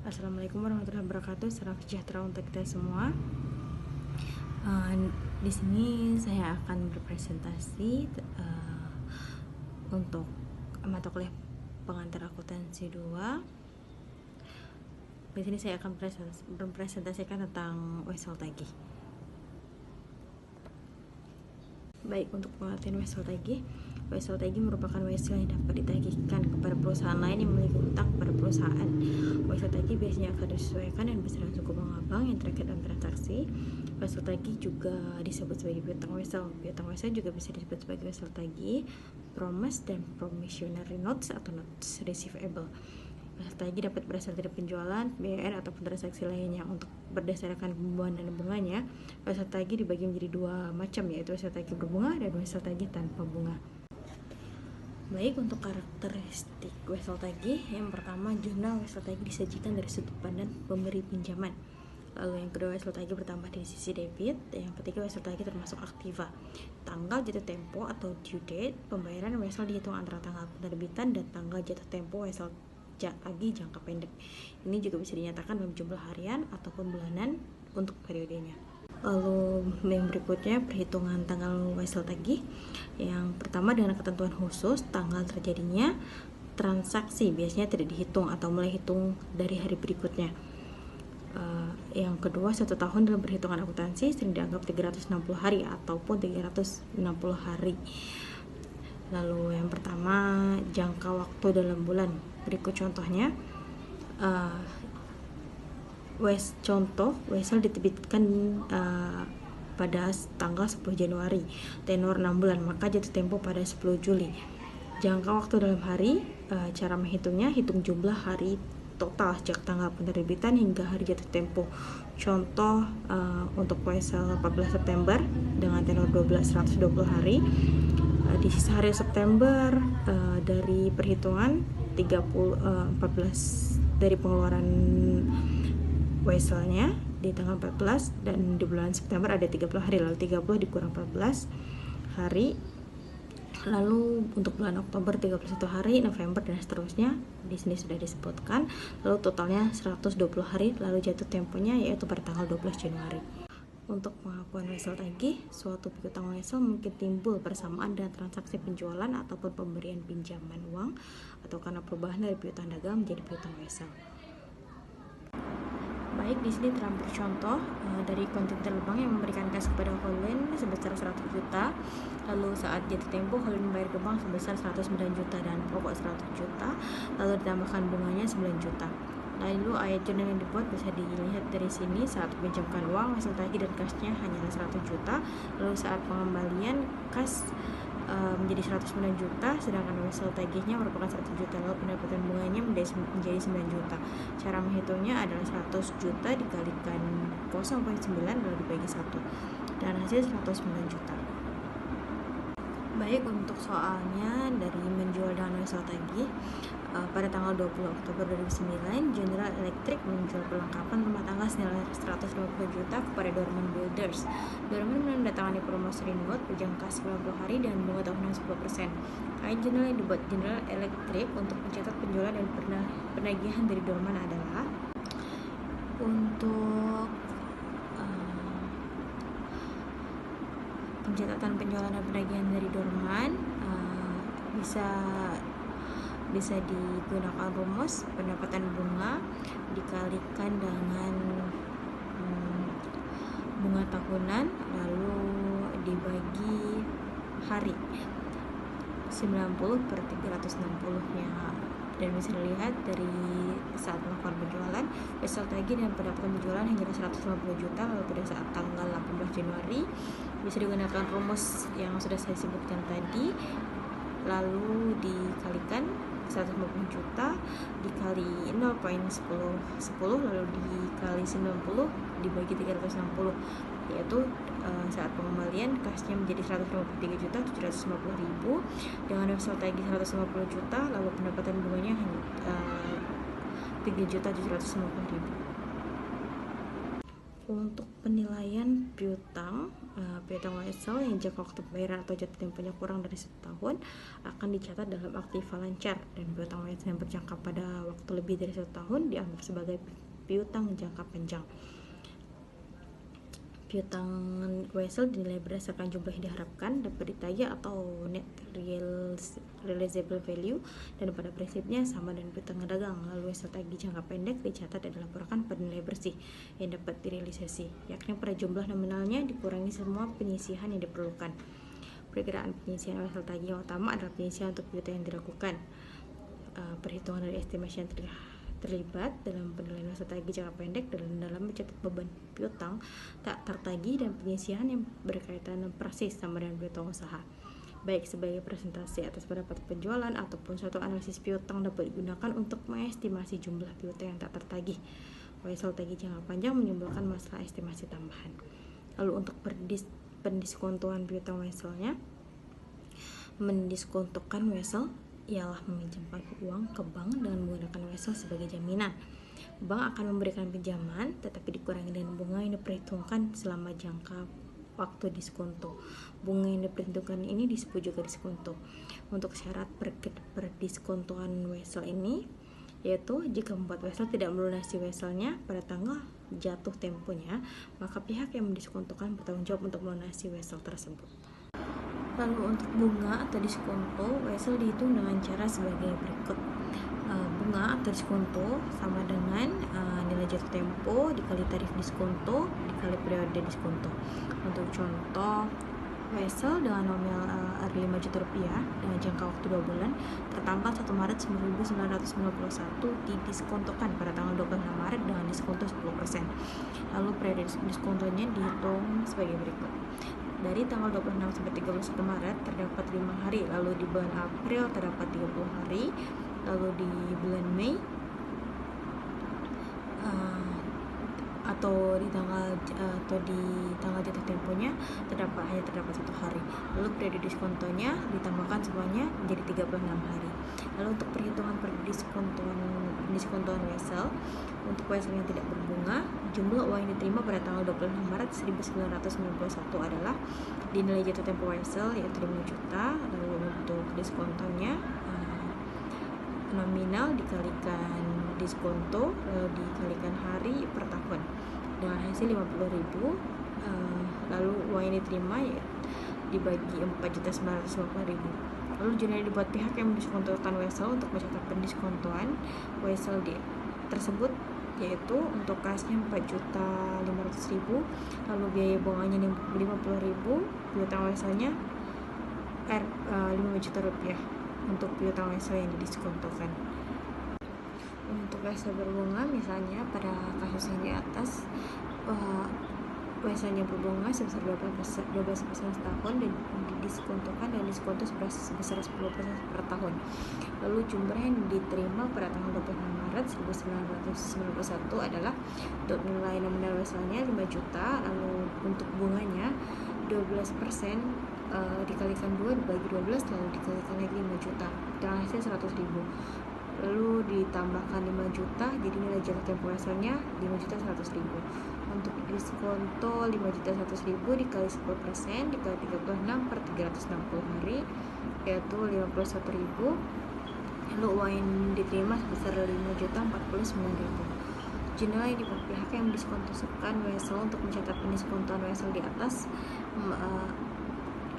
Assalamualaikum warahmatullahi wabarakatuh. Salam sejahtera untuk kita semua. Di sini saya akan berpresentasi untuk mata kuliah pengantar akuntansi 2. Di sini saya akan mempresentasikan tentang wesel tagih. Baik, untuk pengertian wesel tagih. Wesel tagih merupakan wesel yang dapat ditagihkan kepada perusahaan lain yang memiliki utang kepada perusahaan. Wesel tagih biasanya akan disesuaikan dengan besaran suku bunga bank yang terkait dalam transaksi. Wesel tagih juga disebut sebagai piutang wesel. Piutang wesel juga bisa disebut sebagai wesel tagih, promise, dan promissory notes atau notes receivable. Wesel tagih dapat berasal dari penjualan, pembayaran, ataupun transaksi lainnya. Untuk berdasarkan pembuahan dan bunganya, wesel tagih dibagi menjadi dua macam, yaitu wesel tagih berbunga dan wesel tagih tanpa bunga. Baik, untuk karakteristik wesel tagih, yang pertama, jurnal wesel tagih disajikan dari sudut pandang pemberi pinjaman. Lalu yang kedua, wesel tagih bertambah di sisi debit. Yang ketiga, wesel tagih termasuk aktiva. Tanggal jatuh tempo atau due date pembayaran wesel dihitung antara tanggal penerbitan dan tanggal jatuh tempo wesel tagih jangka pendek. Ini juga bisa dinyatakan dalam jumlah harian ataupun bulanan untuk periodenya. Lalu yang berikutnya, perhitungan tanggal wesel tagih. Yang pertama, dengan ketentuan khusus tanggal terjadinya transaksi biasanya tidak dihitung atau mulai hitung dari hari berikutnya. Yang kedua, 1 tahun dalam perhitungan akuntansi sering dianggap 360 hari ataupun 360 hari. Lalu yang pertama, jangka waktu dalam bulan. Berikut contohnya. Contoh, wesel diterbitkan pada tanggal 10 Januari, tenor 6 bulan, maka jatuh tempo pada 10 Juli. Jangka waktu dalam hari, cara menghitungnya, hitung jumlah hari total sejak tanggal penerbitan hingga hari jatuh tempo. Contoh, untuk wesel 14 September dengan tenor 120 hari, di sisa hari September dari perhitungan 14 dari pengeluaran weselnya di tanggal 14, dan di bulan September ada 30 hari, lalu 30 dikurang 14 hari. Lalu untuk bulan Oktober 31 hari, November, dan seterusnya di sini sudah disebutkan. Lalu totalnya 120 hari, lalu jatuh temponya yaitu pada tanggal 12 Januari. Untuk pengakuan wesel tagih, suatu piutang wesel mungkin timbul bersamaan dengan transaksi penjualan ataupun pemberian pinjaman uang, atau karena perubahan dari piutang dagang menjadi piutang wesel. Baik, di sini telah bercontoh dari kontenter bank yang memberikan kas kepada Holland sebesar 100 juta. Lalu saat jatuh tempo, Holland membayar ke bank sebesar 109 juta dan pokok 100 juta. Lalu ditambahkan bunganya 9 juta. Lalu ayat jurnal yang dibuat bisa dilihat dari sini. Saat pinjamkan uang, wesel tagih dan kasnya hanyalah 100 juta. Lalu saat pengembalian, kas menjadi 109 juta, sedangkan wesel tagihnya merupakan 100 juta. Lalu pendapatan bunganya menjadi 9 juta. Cara menghitungnya adalah 100 juta dikalikan 0,9 lalu dibagi 1, dan hasil 109 juta. Baik, untuk soalnya dari menjual dengan wesel tagih, pada tanggal 20 Oktober 2009, General Electric menjual perlengkapan rumah tangga senilai 150 juta kepada Dorman Builders. Dorman menandatangani promissory note berjangka 90 hari dan bunga tahunan 10%. Ayat jurnal yang dibuat General Electric untuk mencatat penjualan dan penagihan dari Dorman adalah untuk pencatatan penjualan dan penagihan dari Dorman bisa digunakan rumus pendapatan bunga dikalikan dengan bunga tahunan lalu dibagi hari 90 per 360-nya. Dan bisa dilihat dari saat melakukan penjualan, wesel tagih dan pendapatan penjualan hanya 150 juta. Lalu pada saat tanggal 18 Januari bisa digunakan rumus yang sudah saya sebutkan tadi, lalu dikalikan 150 juta dikali 0,10 lalu dikali 90 dibagi 360, yaitu saat pengembalian kasnya menjadi 153.750.000 dengan wesel tagih 150 juta, lalu pendapatan bunganya hanya 3.750.000. Untuk penilaian piutang, piutang WSL yang jangka waktu pembayaran atau jatuh temponya kurang dari 1 tahun akan dicatat dalam aktiva lancar, dan piutang WSL yang berjangka pada waktu lebih dari 1 tahun dianggap sebagai piutang jangka panjang. Piutang WSL dinilai berdasarkan jumlah yang diharapkan dapat ditagih atau net realizable value, dan pada prinsipnya sama dengan piutang dagang. Lalu WSL tagih jangka pendek dicatat dan dilaporkan pada nilai bersih yang dapat direalisasi, yakni pada jumlah nominalnya dikurangi semua penyisihan yang diperlukan. Perkiraan penyisihan WSL tagih yang utama adalah penyisihan untuk piutang yang dilakukan. Perhitungan dari estimasi yang terlibat dalam penilaian WSL tagih jangka pendek dan dalam mencatat beban piutang tak tertagih dan penyisihan yang berkaitan persis sama dengan piutang usaha, baik sebagai presentasi atas pendapat penjualan ataupun suatu analisis piutang dapat digunakan untuk mengestimasi jumlah piutang yang tak tertagih. WSL tagih jangka panjang menimbulkan masalah estimasi tambahan. Lalu untuk pendiskontoan piutang WSL-nya, mendiskontokan WSL ialah meminjamkan uang ke bank dengan menggunakan WSL sebagai jaminan. Bank akan memberikan pinjaman tetapi dikurangi dengan bunga yang diperhitungkan selama jangka waktu diskonto. Bunga yang diperhitungkan ini disebut juga diskonto. Untuk syarat perdiskontoan WSL ini yaitu jika membuat WSL tidak melunasi WSL-nya pada tanggal jatuh temponya, maka pihak yang mendiskontokan bertanggung jawab untuk melunasi WSL tersebut. Lalu untuk bunga atau diskonto, WSL dihitung dengan cara sebagai berikut. Bunga atau diskonto sama dengan nilai jatuh tempo dikali tarif diskonto dikali periode diskonto. Untuk contoh, WSL dengan nominal 5 juta rupiah dengan jangka waktu 2 bulan tertanggal 1 Maret 1991 didiskontokan pada tanggal 26 Maret dengan diskonto 10%. Lalu periode diskontonya dihitung sebagai berikut. Dari tanggal 26 sampai 31 Maret terdapat 5 hari, lalu di bulan April terdapat 30 hari, lalu di bulan Mei atau di tanggal jatuh temponya hanya terdapat 1 hari. Lalu periode diskontonya ditambahkan semuanya menjadi 36 hari. Lalu untuk perhitungan diskontoan WSL, untuk WSL yang tidak berbunga, jumlah uang yang diterima pada tanggal 26 Maret 1991 adalah di nilai jatuh tempo WSL yaitu 5 juta. Lalu untuk diskontonya nominal dikalikan diskonto lalu dikalikan hari per tahun dengan hasil 50.000. Lalu uang yang diterima ya dibagi 4.950.000. Lalu jurnal dibuat pihak yang mendiskontokan WSL untuk mencatat pendiskontoan WSL tersebut, yaitu untuk kasnya 4.500.000, lalu biaya bunganya 50.000, piutang WSL-nya 5 juta rupiah untuk piutang WSL yang didiskontokan. Untuk WSL berbunga, misalnya pada kasus yang di atas, WSL-nya berbunga sebesar 12% setahun dan didiskontokan dan diskonto sebesar 10% per tahun. Lalu jumlah yang diterima pada tanggal 26 Maret 1991 adalah untuk nilai nominal WSL-nya 5 juta, lalu untuk bunganya 12% dikalikan 2 dibagi 12 lalu dikalikan lagi 5 juta dengan hasil 100.000. Lalu ditambahkan 5 juta, jadi nilai jatuh tempo WSL-nya 5.100.000. Untuk diskonto 5.100.000 dikali 10% dikali 36 per 360 hari yaitu 51.000. Lalu uang yang diterima sebesar 5.049.000. Jurnal yang dibuat pihak yang mendiskontokan WSL untuk mencatat pendiskontoan WSL di atas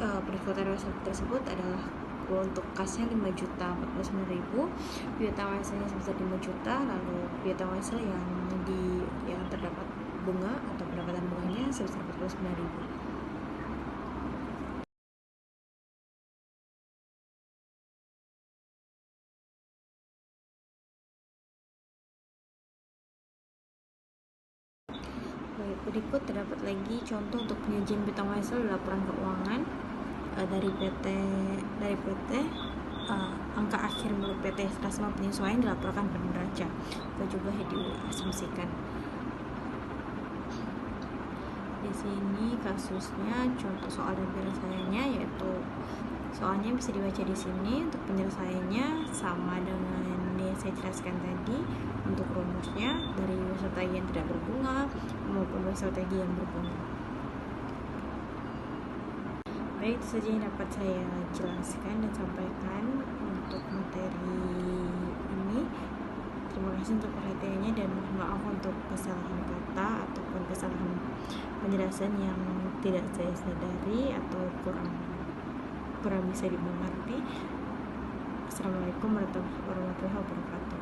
pendiskontoan WSL tersebut adalah untuk kasnya 5.049.000, piutang WSL-nya sebesar 5 juta, lalu piutang WSL yang terdapat bunga atau pendapatan bunganya sebesar 49.000. Baik, berikut terdapat lagi contoh untuk penyajian piutang WSL di laporan keuangan dari PT angka akhir milik PT Rasma penyesuaian dilaporkan pada neraca atau juga diasumsikan. Di sini kasusnya contoh soal dan penyelesaiannya, yaitu soalnya bisa dibaca di sini. Untuk penyelesaiannya sama dengan yang saya jelaskan tadi untuk rumusnya dari strategi yang tidak berbunga maupun strategi yang berbunga. Baik, itu saja yang dapat saya jelaskan dan sampaikan untuk materi ini. Terima kasih untuk perhatiannya dan mohon maaf untuk kesalahan kata ataupun kesalahan penjelasan yang tidak saya sadari atau kurang bisa dimengerti. Assalamualaikum warahmatullahi wabarakatuh.